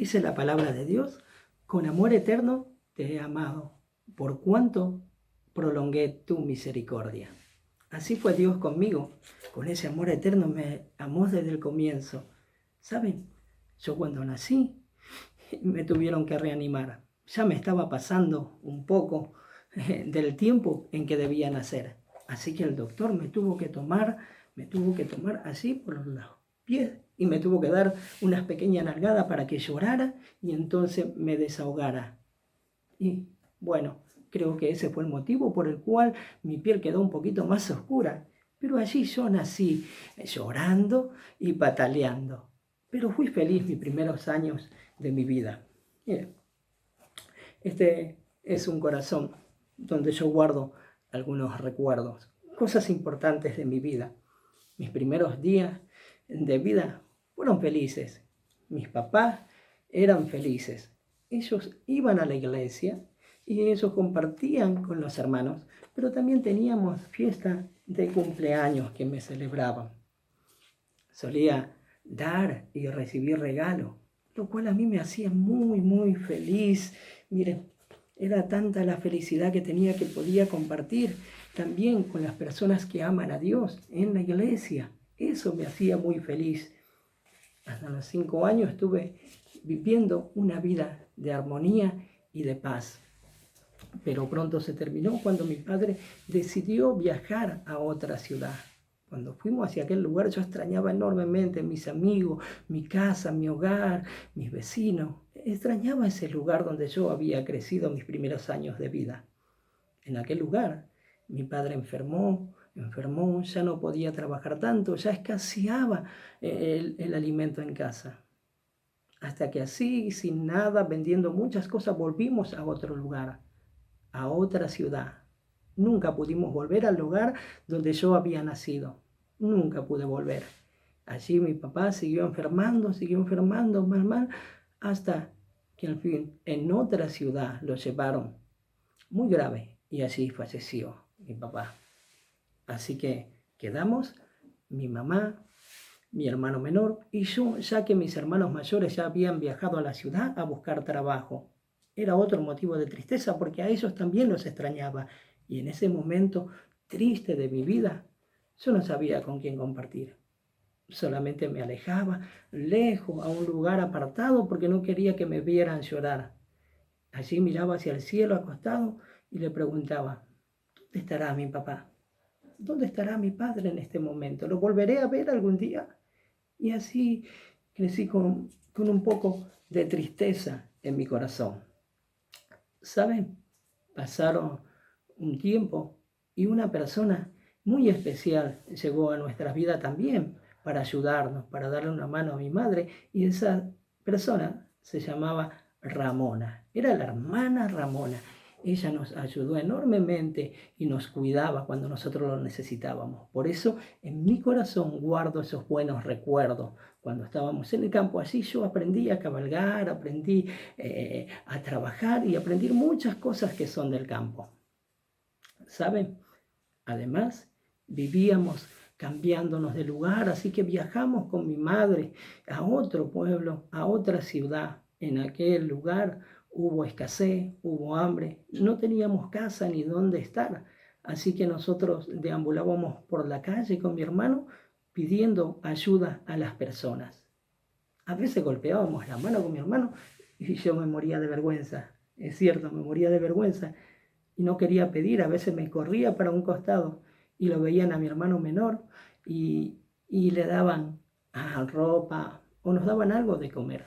Dice la palabra de Dios: con amor eterno te he amado, por cuanto prolongué tu misericordia. Así fue Dios conmigo, con ese amor eterno me amó desde el comienzo. ¿Saben? Yo cuando nací me tuvieron que reanimar. Ya me estaba pasando un poco del tiempo en que debía nacer. Así que el doctor me tuvo que tomar así por los pies y me tuvo que dar unas pequeñas nalgadas para que llorara y entonces me desahogara. Y bueno, creo que ese fue el motivo por el cual mi piel quedó un poquito más oscura. Pero allí yo nací llorando y pataleando. Pero fui feliz mis primeros años de mi vida. Miren, este es un corazón donde yo guardo algunos recuerdos, cosas importantes de mi vida. Mis primeros días de vida fueron felices. Mis papás eran felices. Ellos iban a la iglesia y ellos compartían con los hermanos, pero también teníamos fiesta de cumpleaños que me celebraban. Solía dar y recibir regalo, lo cual a mí me hacía muy feliz. Miren, era tanta la felicidad que tenía que podía compartir también con las personas que aman a Dios en la iglesia. Eso me hacía muy feliz. Hasta los 5 años estuve viviendo una vida de armonía y de paz. Pero pronto se terminó cuando mi padre decidió viajar a otra ciudad. Cuando fuimos hacia aquel lugar yo extrañaba enormemente mis amigos, mi casa, mi hogar, mis vecinos. Extrañaba ese lugar donde yo había crecido mis primeros años de vida. En aquel lugar mi padre enfermó, ya no podía trabajar tanto, ya escaseaba el alimento en casa. Hasta que así, sin nada, vendiendo muchas cosas, volvimos a otro lugar, a otra ciudad. Nunca pudimos volver al lugar donde yo había nacido. Nunca pude volver. Allí mi papá siguió enfermando, mal, hasta que al fin en otra ciudad lo llevaron muy grave y allí falleció mi papá. Así que quedamos mi mamá, mi hermano menor y yo, ya que mis hermanos mayores ya habían viajado a la ciudad a buscar trabajo. Era otro motivo de tristeza porque a ellos también los extrañaba. Y en ese momento triste de mi vida, yo no sabía con quién compartir. Solamente me alejaba lejos a un lugar apartado porque no quería que me vieran llorar. Allí miraba hacia el cielo acostado y le preguntaba: ¿dónde estará mi papá? ¿Dónde estará mi padre en este momento? ¿Lo volveré a ver algún día? Y así crecí con un poco de tristeza en mi corazón. ¿Saben? Pasaron un tiempo y una persona muy especial llegó a nuestra vida también para ayudarnos, para darle una mano a mi madre. Y esa persona se llamaba Ramona. Era la hermana Ramona. Ella nos ayudó enormemente y nos cuidaba cuando nosotros lo necesitábamos. Por eso en mi corazón guardo esos buenos recuerdos. Cuando estábamos en el campo, allí yo aprendí a cabalgar, aprendí a trabajar y aprendí muchas cosas que son del campo. ¿Saben? Además, vivíamos cambiándonos de lugar, así que viajamos con mi madre a otro pueblo, a otra ciudad. En aquel lugar hubo escasez, hubo hambre, no teníamos casa ni dónde estar. Así que nosotros deambulábamos por la calle con mi hermano pidiendo ayuda a las personas. A veces golpeábamos la mano con mi hermano y yo me moría de vergüenza. Es cierto, me moría de vergüenza y no quería pedir. A veces me corría para un costado y lo veían a mi hermano menor y le daban ropa o nos daban algo de comer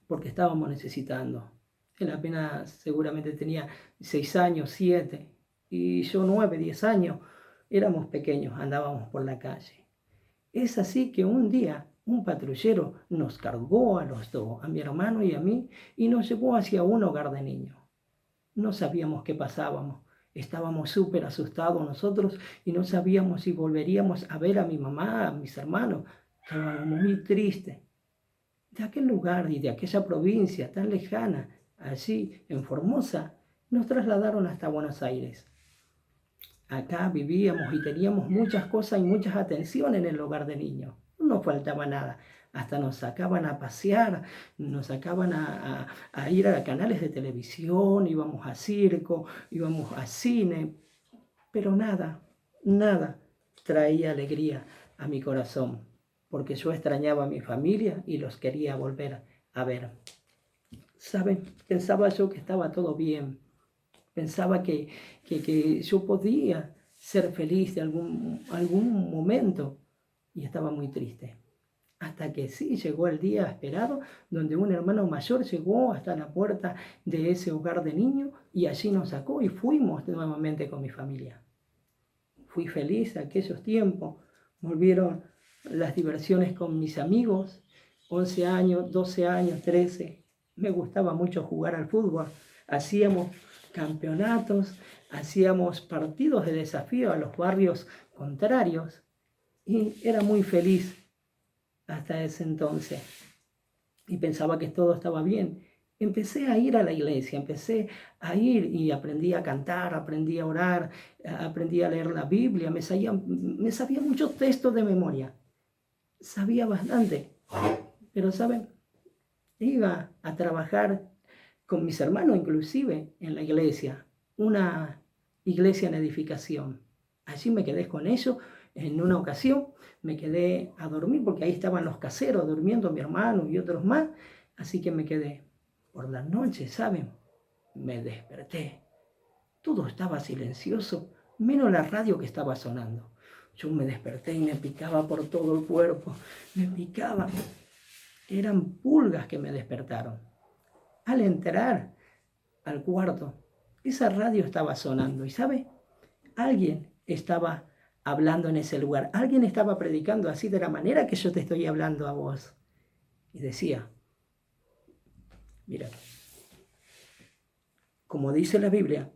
porque estábamos necesitando. Él apenas seguramente tenía 6 años, 7 y yo 9, 10 años. Éramos pequeños, andábamos por la calle. Es así que un día un patrullero nos cargó a los dos, a mi hermano y a mí, y nos llevó hacia un hogar de niños. No sabíamos qué pasábamos, estábamos súper asustados nosotros y no sabíamos si volveríamos a ver a mi mamá, a mis hermanos. Estábamos muy tristes. De aquel lugar y de aquella provincia tan lejana, allí en Formosa, nos trasladaron hasta Buenos Aires. Acá vivíamos y teníamos muchas cosas y muchas atenciones en el hogar de niños. No faltaba nada. hasta nos sacaban a pasear, nos sacaban a ir a canales de televisión, íbamos a circo, íbamos a cine, pero nada traía alegría a mi corazón, porque yo extrañaba a mi familia y los quería volver a ver. ¿Saben? Pensaba yo que estaba todo bien, pensaba que yo podía ser feliz de algún momento y estaba muy triste. Hasta que sí llegó el día esperado, donde un hermano mayor llegó hasta la puerta de ese hogar de niños y allí nos sacó y fuimos nuevamente con mi familia. Fui feliz aquellos tiempos, volvieron las diversiones con mis amigos, 11 años, 12 años, 13. Me gustaba mucho jugar al fútbol, hacíamos campeonatos, hacíamos partidos de desafío a los barrios contrarios y era muy feliz hasta ese entonces y pensaba que todo estaba bien. Empecé a ir a la iglesia, empecé a ir y aprendí a cantar, aprendí a orar, aprendí a leer la Biblia, me sabía muchos textos de memoria, sabía bastante, pero ¿saben? Iba a trabajar con mis hermanos inclusive en la iglesia, una iglesia en edificación. Allí me quedé con ellos. En una ocasión me quedé a dormir porque ahí estaban los caseros durmiendo, mi hermano y otros más, así que me quedé. Por la noche, ¿saben? Me desperté. Todo estaba silencioso, menos la radio que estaba sonando. Yo me desperté y me picaba por todo el cuerpo, me picaba. Eran pulgas que me despertaron. Al entrar al cuarto, esa radio estaba sonando y ¿sabe? Alguien estaba hablando en ese lugar. Alguien estaba predicando así de la manera que yo te estoy hablando a vos. Y decía, mira, como dice la Biblia,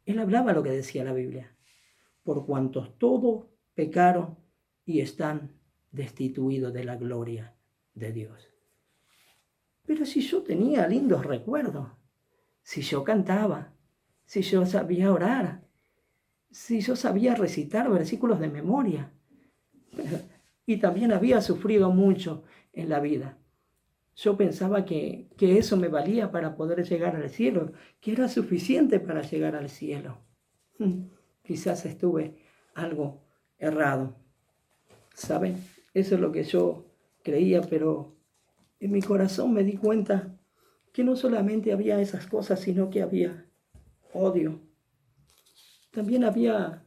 él hablaba lo que decía la Biblia. Por cuantos todos pecaron y están destituidos de la gloria de Dios. Pero si yo tenía lindos recuerdos, si yo cantaba, si yo sabía orar, si yo sabía recitar versículos de memoria, y también había sufrido mucho en la vida. Yo pensaba que eso me valía para poder llegar al cielo, que era suficiente para llegar al cielo. Quizás estuve algo errado. ¿Saben? Eso es lo que yo creía, pero en mi corazón me di cuenta que no solamente había esas cosas, sino que había odio. También había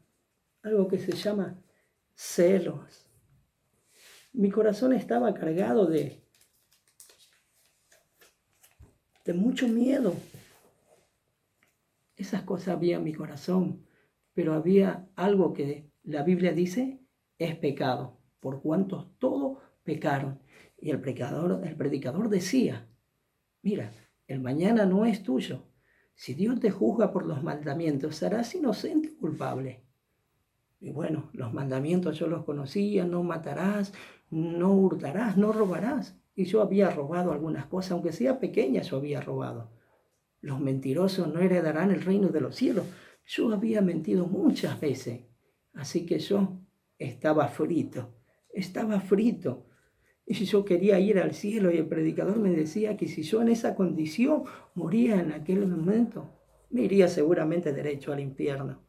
algo que se llama celos. Mi corazón estaba cargado de mucho miedo. Esas cosas había en mi corazón, pero había algo que la Biblia dice es pecado, por cuantos todos pecaron. Y el predicador decía, mira, el mañana no es tuyo. Si Dios te juzga por los mandamientos, serás inocente o culpable. Y bueno, los mandamientos yo los conocía, no matarás, no hurtarás, no robarás. Y yo había robado algunas cosas, aunque sea pequeña, yo había robado. Los mentirosos no heredarán el reino de los cielos. Yo había mentido muchas veces, así que yo estaba frito. Y yo quería ir al cielo y el predicador me decía que si yo en esa condición moría en aquel momento, me iría seguramente derecho al infierno.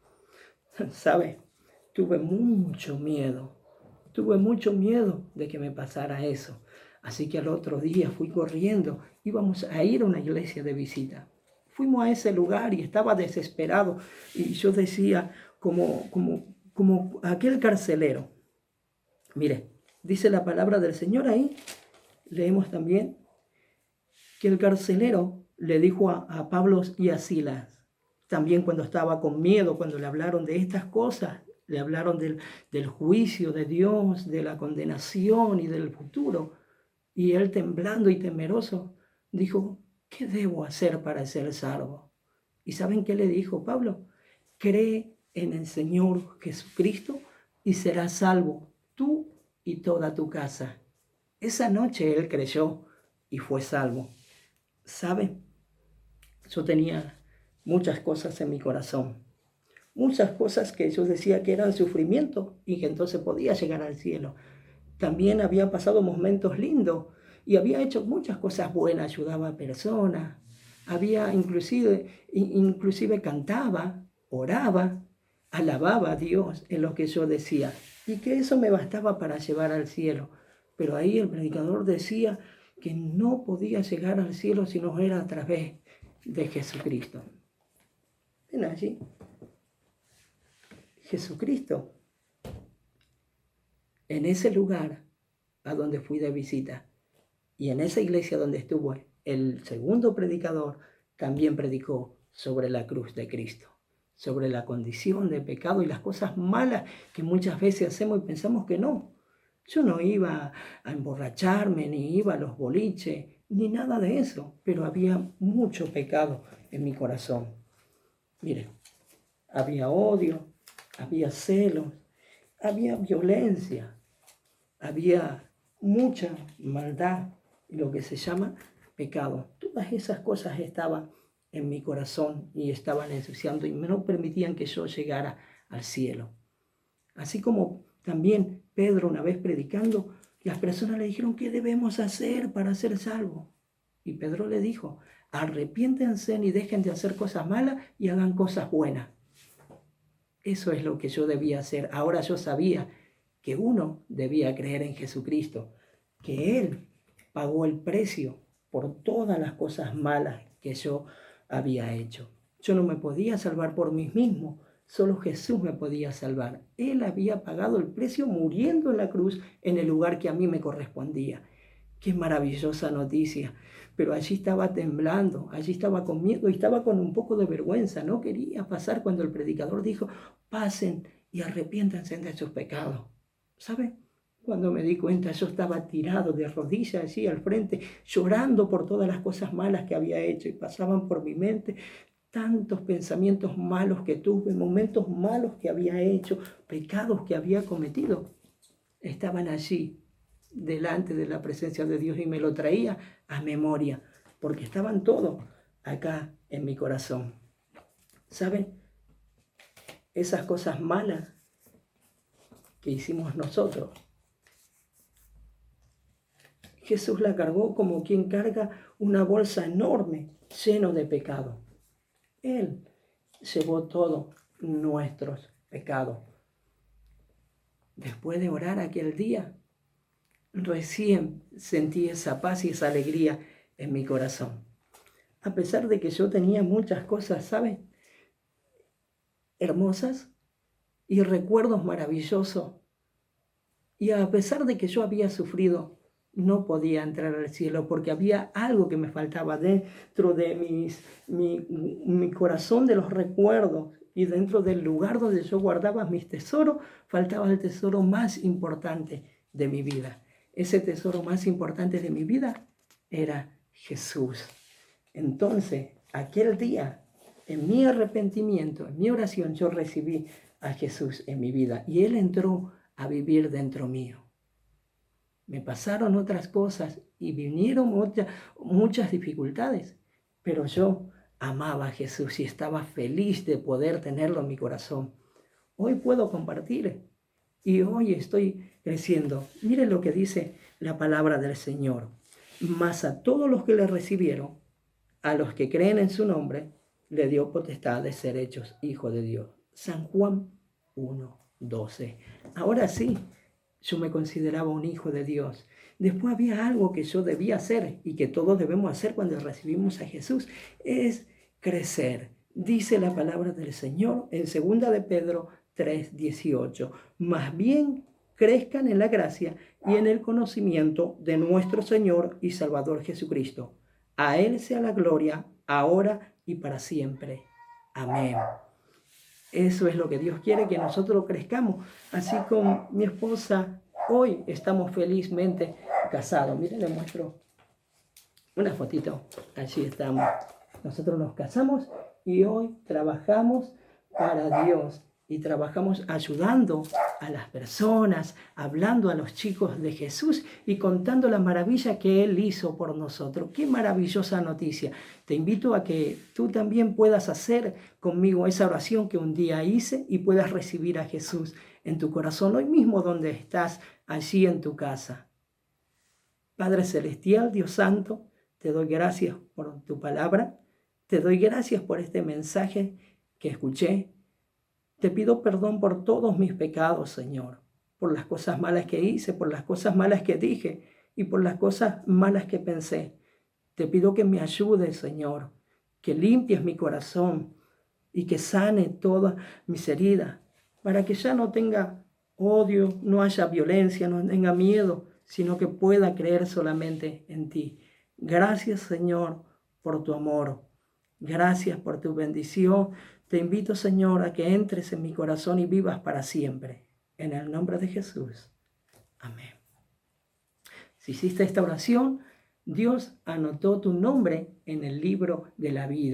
¿Sabe? Tuve mucho miedo de que me pasara eso. Así que al otro día fui corriendo, íbamos a ir a una iglesia de visita. Fuimos a ese lugar y estaba desesperado. Y yo decía, como aquel carcelero. Mire, dice la palabra del Señor ahí, leemos también, que el carcelero le dijo a Pablo y a Silas, también cuando estaba con miedo, cuando le hablaron de estas cosas, le hablaron del juicio de Dios, de la condenación y del futuro. Y él temblando y temeroso dijo, ¿qué debo hacer para ser salvo? ¿Y saben qué le dijo Pablo? Cree en el Señor Jesucristo y serás salvo, tú y toda tu casa. Esa noche él creyó y fue salvo. ¿Saben? Yo tenía muchas cosas en mi corazón. Muchas cosas que yo decía que eran sufrimiento y que entonces podía llegar al cielo. también había pasado momentos lindos y había hecho muchas cosas buenas, ayudaba a personas, inclusive cantaba, oraba, alababa a Dios en lo que yo decía, y que eso me bastaba para llevar al cielo. Pero ahí el predicador decía que no podía llegar al cielo si no era a través de Jesucristo. Ven allí. Jesucristo, en ese lugar a donde fui de visita y en esa iglesia donde estuvo el segundo predicador, también predicó sobre la cruz de Cristo, sobre la condición de pecado y las cosas malas que muchas veces hacemos y pensamos que no. Yo no iba a emborracharme, ni iba a los boliches, ni nada de eso, pero había mucho pecado en mi corazón. Mire, había odio, había celos, había violencia, había mucha maldad, lo que se llama pecado. Todas esas cosas estaban en mi corazón y estaban ensuciando y no permitían que yo llegara al cielo. Así como también Pedro, una vez predicando, las personas le dijeron, ¿qué debemos hacer para ser salvos? Y Pedro le dijo, arrepiéntense y dejen de hacer cosas malas y hagan cosas buenas. Eso es lo que yo debía hacer. Ahora yo sabía que uno debía creer en Jesucristo, que Él pagó el precio por todas las cosas malas que yo había hecho. Yo no me podía salvar por mí mismo, solo Jesús me podía salvar. Él había pagado el precio muriendo en la cruz en el lugar que a mí me correspondía. Qué maravillosa noticia. Pero allí estaba temblando, allí estaba con miedo y estaba con un poco de vergüenza. No quería pasar cuando el predicador dijo, pasen y arrepiéntanse de sus pecados. ¿Saben? Cuando me di cuenta, yo estaba tirado de rodillas allí al frente, llorando por todas las cosas malas que había hecho y pasaban por mi mente tantos pensamientos malos que tuve, momentos malos que había hecho, pecados que había cometido. Estaban allí delante de la presencia de Dios y me lo traía a memoria, porque estaban todos acá en mi corazón. ¿Saben? Esas cosas malas que hicimos nosotros, Jesús la cargó como quien carga una bolsa enorme lleno de pecado. Él llevó todos nuestros pecados. Después de orar aquel día, recién sentí esa paz y esa alegría en mi corazón. A pesar de que yo tenía muchas cosas, ¿saben? Hermosas y recuerdos maravillosos. Y a pesar de que yo había sufrido, no podía entrar al cielo porque había algo que me faltaba dentro de mi corazón de los recuerdos y dentro del lugar donde yo guardaba mis tesoros, faltaba el tesoro más importante de mi vida. Ese tesoro más importante de mi vida era Jesús. Entonces, aquel día, en mi arrepentimiento, en mi oración, yo recibí a Jesús en mi vida y Él entró a vivir dentro mío. Me pasaron otras cosas y vinieron muchas dificultades, pero yo amaba a Jesús y estaba feliz de poder tenerlo en mi corazón. Hoy puedo compartir y hoy estoy creciendo. Miren lo que dice la palabra del Señor. Mas a todos los que le recibieron, a los que creen en su nombre, le dio potestad de ser hechos hijos de Dios. San Juan 1:12. Ahora sí, yo me consideraba un hijo de Dios. Después había algo que yo debía hacer y que todos debemos hacer cuando recibimos a Jesús, es crecer. Dice la palabra del Señor en 2 de Pedro 3:18. Más bien crezcan en la gracia y en el conocimiento de nuestro Señor y Salvador Jesucristo. A Él sea la gloria, ahora y para siempre. Amén. Eso es lo que Dios quiere, que nosotros crezcamos. Así con mi esposa, hoy estamos felizmente casados. Miren, les muestro una fotito. Allí estamos. Nosotros nos casamos y hoy trabajamos para Dios. Y trabajamos ayudando a las personas, hablando a los chicos de Jesús y contando la maravilla que Él hizo por nosotros. ¡Qué maravillosa noticia! Te invito a que tú también puedas hacer conmigo esa oración que un día hice y puedas recibir a Jesús en tu corazón. Hoy mismo donde estás, allí en tu casa. Padre Celestial, Dios Santo, te doy gracias por tu palabra. Te doy gracias por este mensaje que escuché. Te pido perdón por todos mis pecados, Señor, por las cosas malas que hice, por las cosas malas que dije y por las cosas malas que pensé. Te pido que me ayudes, Señor, que limpies mi corazón y que sane todas mis heridas, para que ya no tenga odio, no haya violencia, no tenga miedo, sino que pueda creer solamente en ti. Gracias, Señor, por tu amor. Gracias por tu bendición. Te invito, Señor, a que entres en mi corazón y vivas para siempre. En el nombre de Jesús. Amén. Si hiciste esta oración, Dios anotó tu nombre en el libro de la vida.